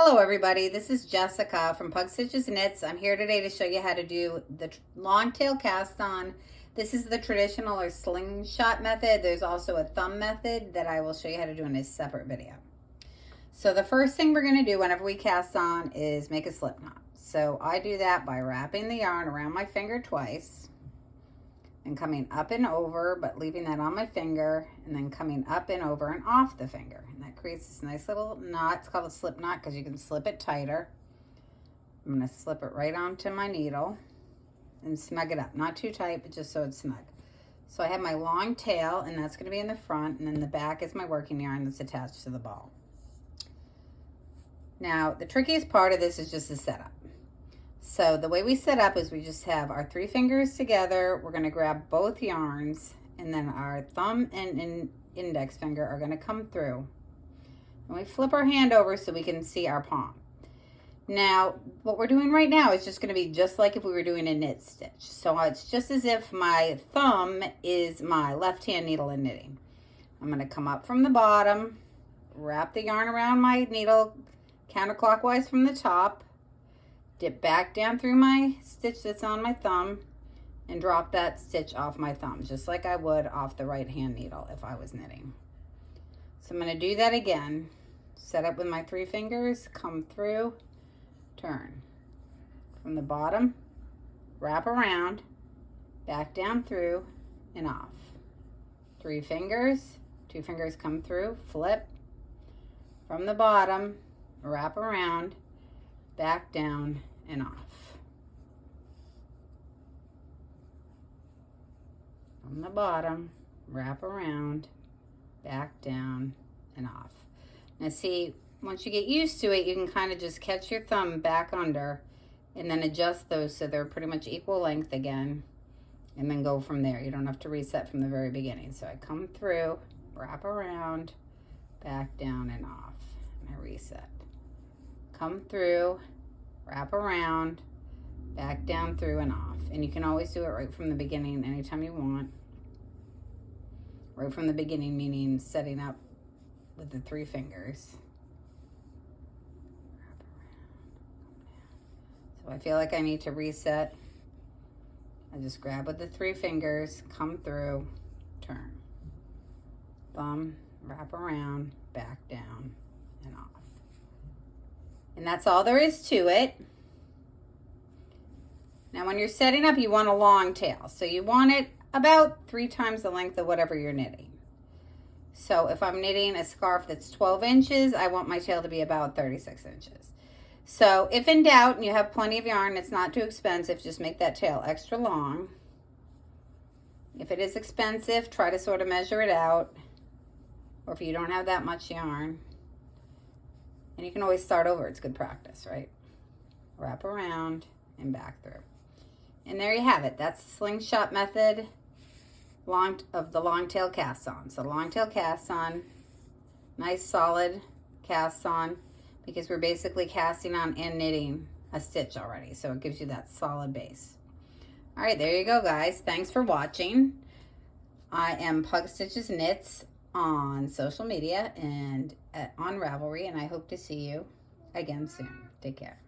Hello everybody, this is Jessica from Pug Stitches Knits. I'm here today to show you how to do the long tail cast on. This is the traditional or slingshot method. There's also a thumb method that I will show you how to do in a separate video. So the first thing we're going to do whenever we cast on is make a slip knot. So I do that by wrapping the yarn around my finger twice and coming up and over, but leaving that on my finger, and then coming up and over and off the finger. And that creates this nice little knot. It's called a slip knot because you can slip it tighter. I'm going to slip it right onto my needle and snug it up. Not too tight, but just so it's snug. So I have my long tail, and that's going to be in the front, and then the back is my working yarn that's attached to the ball. Now, the trickiest part of this is just the setup. So the way we set up is we just have our 3 fingers together. We're going to grab both yarns, and then our thumb and index finger are going to come through. And we flip our hand over so we can see our palm. Now, what we're doing right now is just going to be just like if we were doing a knit stitch. So it's just as if my thumb is my left hand needle in knitting. I'm going to come up from the bottom, wrap the yarn around my needle counterclockwise from the top, dip back down through my stitch that's on my thumb, and drop that stitch off my thumb, just like I would off the right hand needle if I was knitting. So I'm going to do that again. Set up with my 3 fingers, come through, turn. From the bottom, wrap around, back down through, and off. 3 fingers, 2 fingers come through, flip. From the bottom, wrap around, back down and off. From the bottom, wrap around, back down and off. Now see, once you get used to it, you can kind of just catch your thumb back under and then adjust those so they're pretty much equal length again, and then go from there. You don't have to reset from the very beginning. So I come through, wrap around, back down and off, and I reset. Come through, wrap around, back down through and off. And you can always do it right from the beginning anytime you want. Right from the beginning meaning setting up with the 3 fingers. So I feel like I need to reset. I just grab with the 3 fingers, come through, turn. Thumb, wrap around, back down and off. And that's all there is to it. Now when you're setting up, you want a long tail. So you want it about 3 times the length of whatever you're knitting. So if I'm knitting a scarf that's 12 inches, I want my tail to be about 36 inches. So if in doubt and you have plenty of yarn, it's not too expensive, just make that tail extra long. If it is expensive, try to sort of measure it out. Or if you don't have that much yarn, and you can always start over. It's good practice, right? Wrap around and back through. And there you have it. That's the slingshot method of the long tail cast on. So long tail cast on, nice solid cast on, because we're basically casting on and knitting a stitch already. So it gives you that solid base. All right, there you go, guys. Thanks for watching. I am Pug Stitches Knits on social media and on Ravelry, and I hope to see you again soon. Take care.